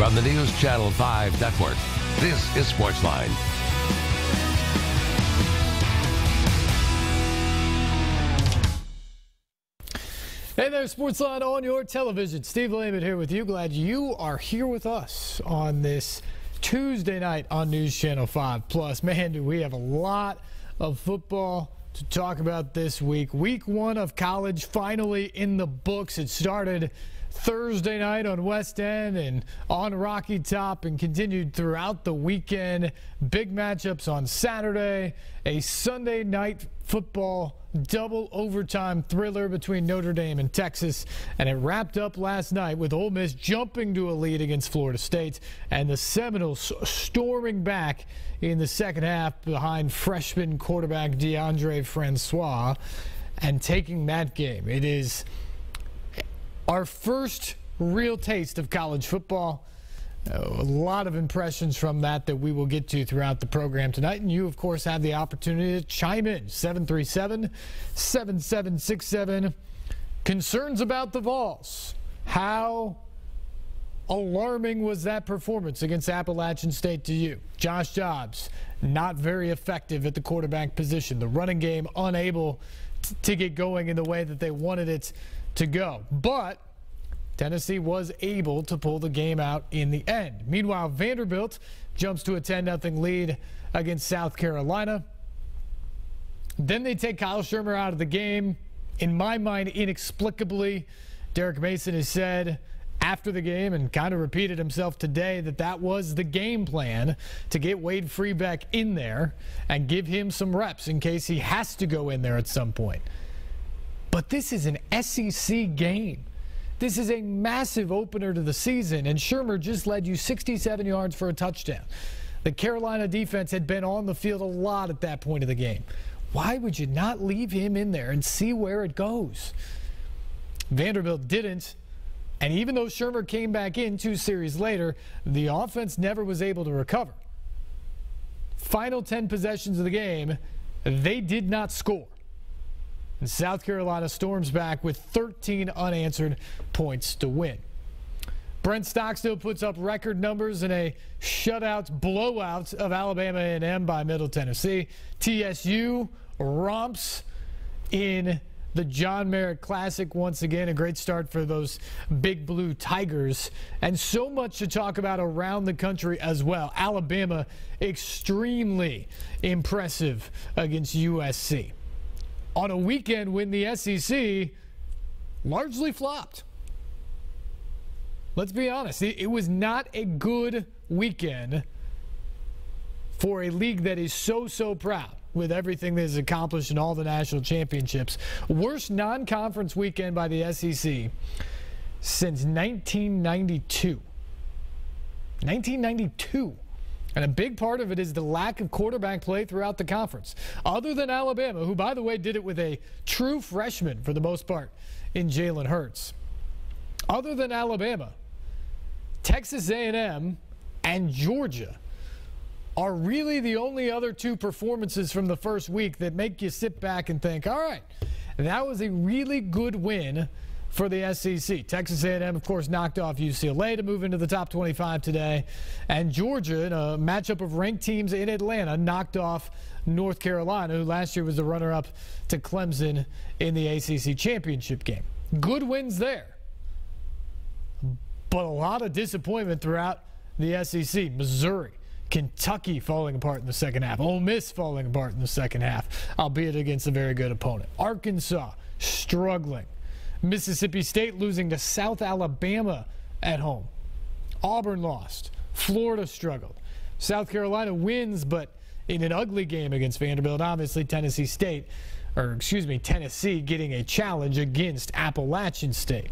From the News Channel 5 Network, this is SportsLine. Hey there, SportsLine on your television. Steve Lehman here with you. Glad you are here with us on this Tuesday night on News Channel 5 Plus. Man, do we have a lot of football to talk about this week. Week 1 of college finally in the books. It started Thursday night on West End and on Rocky Top and continued throughout the weekend. Big matchups on Saturday. A Sunday night football double overtime thriller between Notre Dame and Texas. And it wrapped up last night with Ole Miss jumping to a lead against Florida State and the Seminoles storming back in the second half behind freshman quarterback DeAndre Francois and taking that game. It is our first real taste of college football. A lot of impressions from that we will get to throughout the program tonight. And you, of course, have the opportunity to chime in. 737-7767. Concerns about the Vols. How alarming was that performance against Appalachian State to you? Josh Dobbs, not very effective at the quarterback position. The running game unable to get going in the way that they wanted it to go. But Tennessee was able to pull the game out in the end. Meanwhile, Vanderbilt jumps to a 10-0 lead against South Carolina. Then they take Kyle Shermer out of the game. In my mind, inexplicably, Derek Mason has said after the game and kind of repeated himself today that was the game plan, to get Wade Freebeck in there and give him some reps in case he has to go in there at some point. But this is an SEC game. This is a massive opener to the season, and Shermer just led you 67 yards for a touchdown. The Carolina defense had been on the field a lot at that point of the game. Why would you not leave him in there and see where it goes? Vanderbilt didn't, and even though Shermer came back in 2 series later, the offense never was able to recover. Final 10 possessions of the game, they did not score. And South Carolina storms back with 13 unanswered points to win. Brent Stockstill puts up record numbers in a blowout of Alabama A&M by Middle Tennessee. TSU romps in the John Merritt Classic once again. A great start for those Big Blue Tigers. And so much to talk about around the country as well. Alabama extremely impressive against USC. On a weekend when the SEC largely flopped. Let's be honest, it was not a good weekend for a league that is so proud with everything that is accomplished in all the national championships. Worst non-conference weekend by the SEC since 1992. 1992. And a big part of it is the lack of quarterback play throughout the conference. Other than Alabama, who, by the way, did it with a true freshman for the most part in Jalen Hurts. Other than Alabama, Texas A&M and Georgia are really the only other 2 performances from the first week that make you sit back and think, all right, that was a really good win for the SEC. Texas A&M, of course, knocked off UCLA to move into the top 25 today. And Georgia, in a matchup of ranked teams in Atlanta, knocked off North Carolina, who last year was the runner-up to Clemson in the ACC championship game. Good wins there. But a lot of disappointment throughout the SEC. Missouri, Kentucky falling apart in the second half. Ole Miss falling apart in the second half, albeit against a very good opponent. Arkansas struggling. Mississippi State losing to South Alabama at home. Auburn lost. Florida struggled. South Carolina wins, but in an ugly game against Vanderbilt. Obviously, Tennessee getting a challenge against Appalachian State.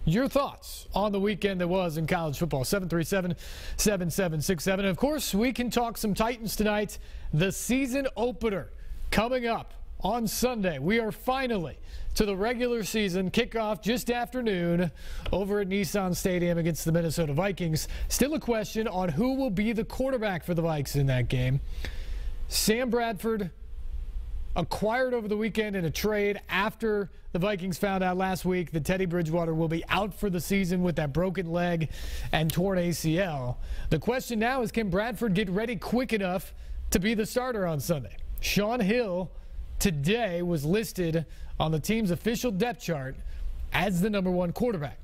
Your thoughts on the weekend that was in college football. 737-7767. And of course, we can talk some Titans tonight. The season opener coming up on Sunday. We are finally to the regular season kickoff just after noon over at Nissan Stadium against the Minnesota Vikings. Still a question on who will be the quarterback for the Vikes in that game. Sam Bradford acquired over the weekend in a trade after the Vikings found out last week that Teddy Bridgewater will be out for the season with that broken leg and torn ACL. The question now is, can Bradford get ready quick enough to be the starter on Sunday? Sean Hill today was listed on the team's official depth chart as the #1 quarterback.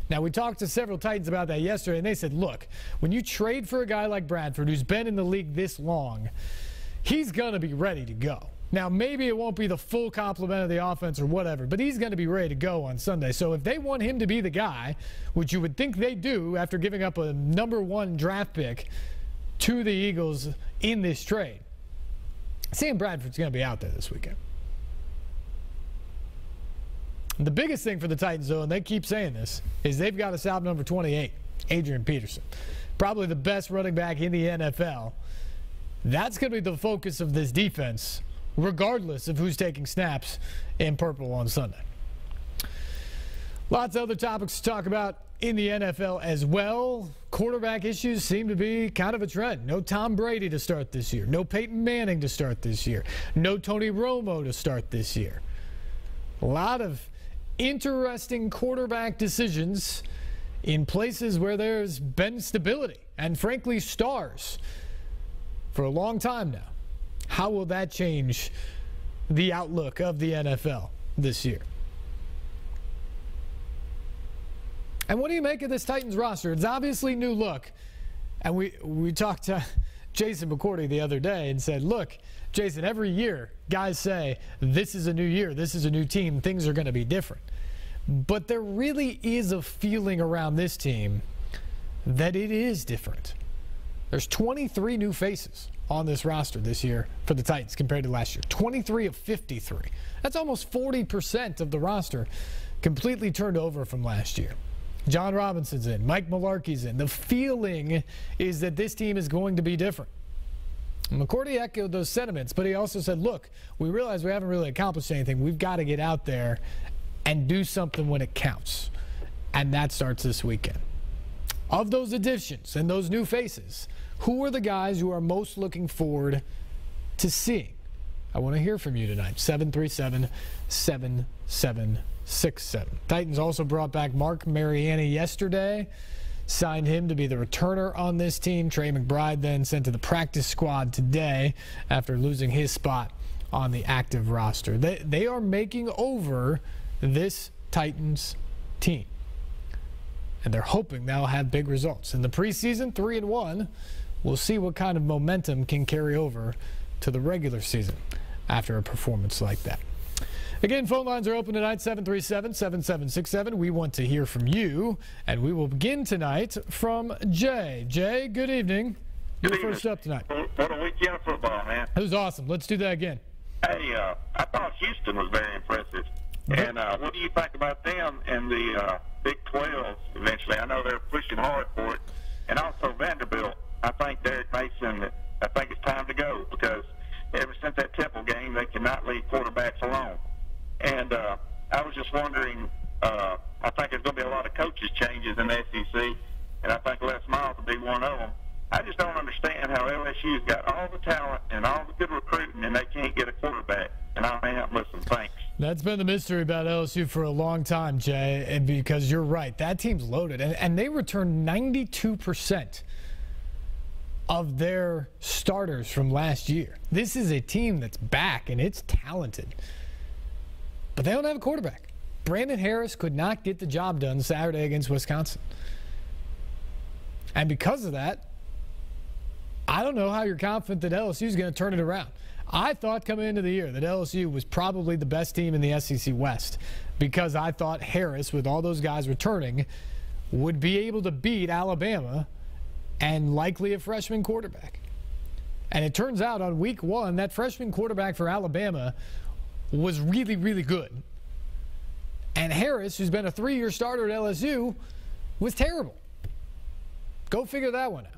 Now, we talked to several Titans about that yesterday, and they said, look, when you trade for a guy like Bradford, who's been in the league this long, he's going to be ready to go. Now, maybe it won't be the full complement of the offense or whatever, but he's going to be ready to go on Sunday. So if they want him to be the guy, which you would think they do after giving up a #1 draft pick to the Eagles in this trade, Sam Bradford's going to be out there this weekend. The biggest thing for the Titans, though, and they keep saying this, is they've got us out number 28, Adrian Peterson. Probably the best running back in the NFL. That's going to be the focus of this defense, regardless of who's taking snaps in purple on Sunday. Lots of other topics to talk about in the NFL as well. Quarterback issues seem to be kind of a trend. No Tom Brady to start this year. No Peyton Manning to start this year. No Tony Romo to start this year. A lot of interesting quarterback decisions in places where there's been stability and, frankly, stars for a long time now. How will that change the outlook of the NFL this year? And what do you make of this Titans roster? It's obviously new look. And we talked to Jason McCourty the other day and said, look, Jason, every year guys say this is a new year, this is a new team, things are going to be different. But there really is a feeling around this team that it is different. There's 23 new faces on this roster this year for the Titans compared to last year. 23 of 53. That's almost 40% of the roster completely turned over from last year. John Robinson's in. Mike Mularkey's in. The feeling is that this team is going to be different. McCourty echoed those sentiments, but he also said, look, we realize we haven't really accomplished anything. We've got to get out there and do something when it counts. And that starts this weekend. Of those additions and those new faces, who are the guys you are most looking forward to seeing? I want to hear from you tonight. 737-7767. Titans also brought back Mark Mariani yesterday. Signed him to be the returner on this team. Trey McBride then sent to the practice squad today after losing his spot on the active roster. They are making over this Titans team. And they're hoping they'll have big results. In the preseason, 3-1. We'll see what kind of momentum can carry over to the regular season after a performance like that. Again, phone lines are open tonight, 737-7767. We want to hear from you, and we will begin tonight from Jay. Jay, good evening. You're first up tonight. What a weekend of football, man. It was awesome. Let's do that again. Hey, I thought Houston was very impressive. And what do you think about them and the Big 12 eventually? I know they're pushing hard for it. And also Vanderbilt. I think Derek Mason, I think it's time to go because ever since that Temple game, they cannot leave quarterbacks alone. And I was just wondering, I think there's going to be a lot of coaches changes in the SEC, and I think Les Miles will be one of them. I just don't understand how LSU's got all the talent and all the good recruiting, and they can't get a quarterback. And I am, listen, thanks. That's been the mystery about LSU for a long time, Jay, and because you're right. That team's loaded, and they returned 92% of their starters from last year. This is a team that's back, and it's talented. But they don't have a quarterback. Brandon Harris could not get the job done Saturday against Wisconsin. And because of that, I don't know how you're confident that LSU is going to turn it around. I thought coming into the year that LSU was probably the best team in the SEC West because I thought Harris, with all those guys returning, would be able to beat Alabama and likely a freshman quarterback. And it turns out on week one, that freshman quarterback for Alabama was really, really good. And Harris, who's been a 3-year starter at LSU, was terrible. Go figure that one out.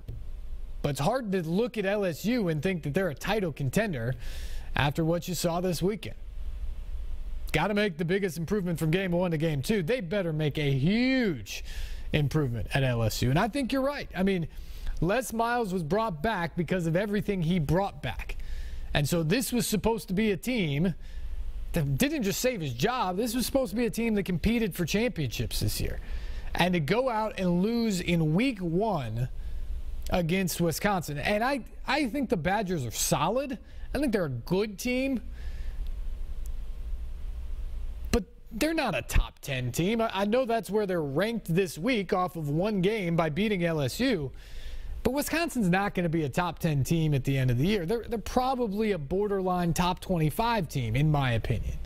But it's hard to look at LSU and think that they're a title contender after what you saw this weekend. Got to make the biggest improvement from game 1 to game 2. They better make a huge improvement at LSU. And I think you're right. I mean, Les Miles was brought back because of everything he brought back. And so this was supposed to be a team that didn't just save his job. This was supposed to be a team that competed for championships this year. And to go out and lose in week 1 against Wisconsin. And I think the Badgers are solid. I think they're a good team. But they're not a top 10 team. I know that's where they're ranked this week off of one game by beating LSU. But Wisconsin's not going to be a top 10 team at the end of the year. They're probably a borderline top 25 team, in my opinion.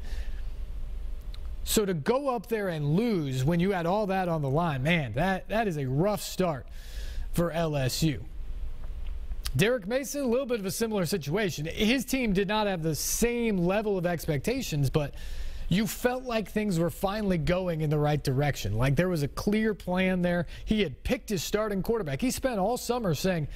So to go up there and lose when you had all that on the line, man, that is a rough start for LSU. Derek Mason, a little bit of a similar situation. His team did not have the same level of expectations, but you felt like things were finally going in the right direction. Like there was a clear plan there. He had picked his starting quarterback. He spent all summer saying,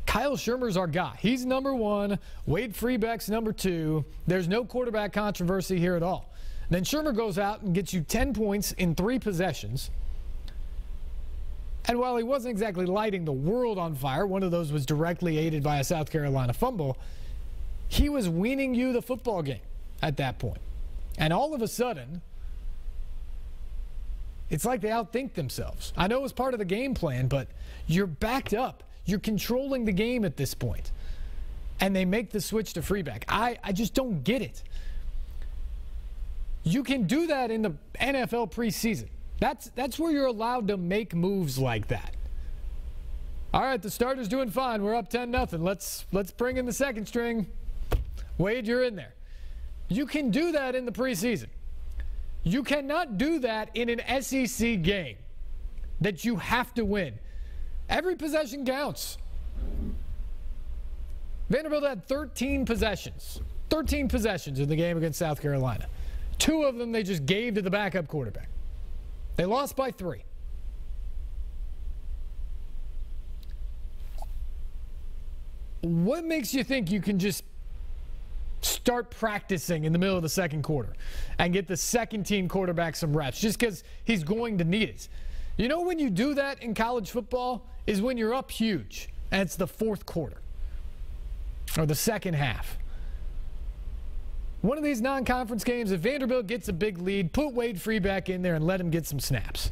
Kyle Shermer's our guy. He's number 1. Wade Freebeck's number 2. There's no quarterback controversy here at all. Then Shermer goes out and gets you 10 points in 3 possessions. And while he wasn't exactly lighting the world on fire, one of those was directly aided by a South Carolina fumble, he was winning you the football game at that point. And all of a sudden, it's like they outthink themselves. I know it was part of the game plan, but you're backed up. You're controlling the game at this point. And they make the switch to Freebeck. I just don't get it. You can do that in the NFL preseason. That's where you're allowed to make moves like that. All right, the starter's doing fine. We're up 10-0. Let's bring in the second string. Wade, you're in there. You can do that in the preseason. You cannot do that in an SEC game that you have to win. Every possession counts. Vanderbilt had 13 possessions. 13 possessions in the game against South Carolina. 2 of them they just gave to the backup quarterback. They lost by 3. What makes you think you can just start practicing in the middle of the second quarter and get the second team quarterback some reps just because he's going to need it? You know when you do that in college football is when you're up huge and it's the fourth quarter or the second half. One of these non-conference games, if Vanderbilt gets a big lead, put Wade Freebeck in there and let him get some snaps.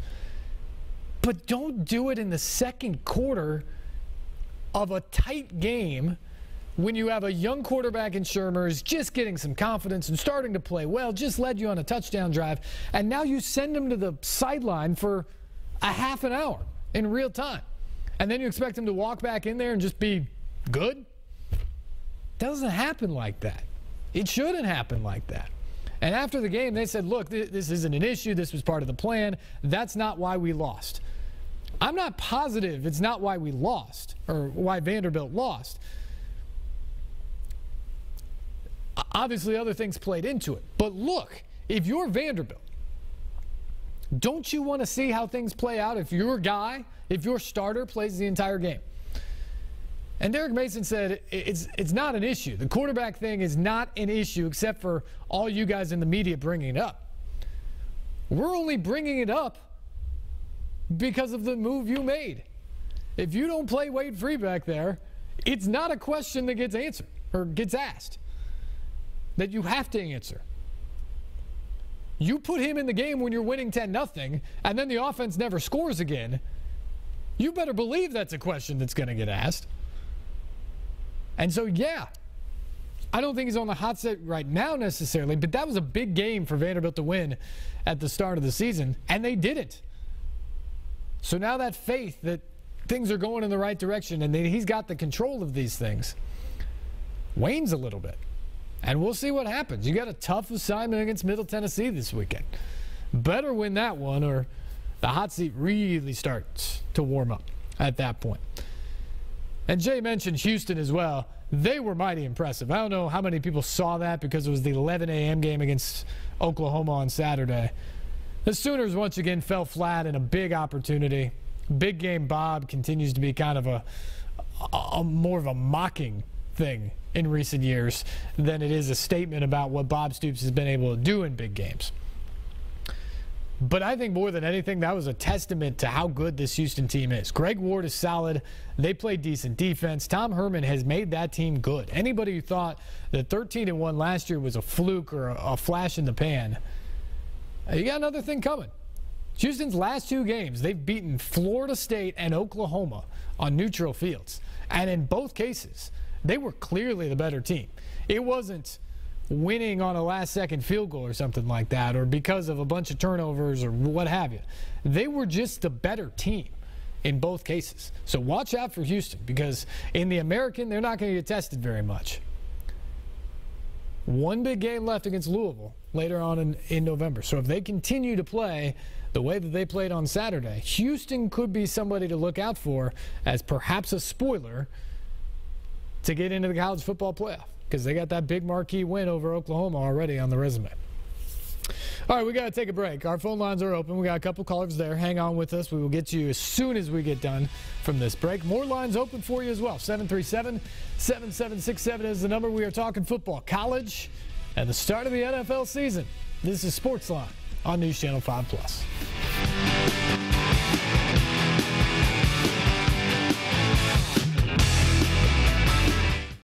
But don't do it in the second quarter of a tight game when you have a young quarterback in Shermer who's just getting some confidence and starting to play well, just led you on a touchdown drive, and now you send him to the sideline for a half an hour in real time. And then you expect him to walk back in there and just be good? Doesn't happen like that. It shouldn't happen like that. And after the game, they said, look, this isn't an issue. This was part of the plan. That's not why we lost. I'm not positive it's not why we lost or why Vanderbilt lost. Obviously, other things played into it. But look, if you're Vanderbilt, don't you want to see how things play out if your guy, if your starter plays the entire game? And Derek Mason said it's not an issue. The quarterback thing is not an issue except for all you guys in the media bringing it up. We're only bringing it up because of the move you made. If you don't play Wade Freebeck there, it's not a question that gets answered or gets asked that you have to answer. You put him in the game when you're winning 10-0 and then the offense never scores again, you better believe that's a question that's going to get asked. And so, yeah, I don't think he's on the hot seat right now necessarily, but that was a big game for Vanderbilt to win at the start of the season, and they didn't. So now that faith that things are going in the right direction and that he's got the control of these things wanes a little bit. And we'll see what happens. You got a tough assignment against Middle Tennessee this weekend. Better win that one or the hot seat really starts to warm up at that point. And Jay mentioned Houston as well. They were mighty impressive. I don't know how many people saw that because it was the 11 a.m. game against Oklahoma on Saturday. The Sooners once again fell flat in a big opportunity. Big game Bob continues to be kind of a more of a mocking thing in recent years than it is a statement about what Bob Stoops has been able to do in big games. But I think more than anything, that was a testament to how good this Houston team is. Greg Ward is solid. They play decent defense. Tom Herman has made that team good. Anybody who thought that 13-1 last year was a fluke or a flash in the pan, you got another thing coming. Houston's last 2 games, they've beaten Florida State and Oklahoma on neutral fields. And in both cases, they were clearly the better team. It wasn't winning on a last-second field goal or something like that, or because of a bunch of turnovers or what have you. They were just the better team in both cases. So watch out for Houston, because in the American, they're not going to get tested very much. One big game left against Louisville later on in November. So if they continue to play the way that they played on Saturday, Houston could be somebody to look out for as perhaps a spoiler to get into the college football playoff, because they got that big marquee win over Oklahoma already on the resume. All right, we got to take a break. Our phone lines are open. We got a couple callers there. Hang on with us. We will get to you as soon as we get done from this break. More lines open for you as well. 737-7767 is the number. We are talking football, college, and the start of the NFL season. This is SportsLine on News Channel 5+.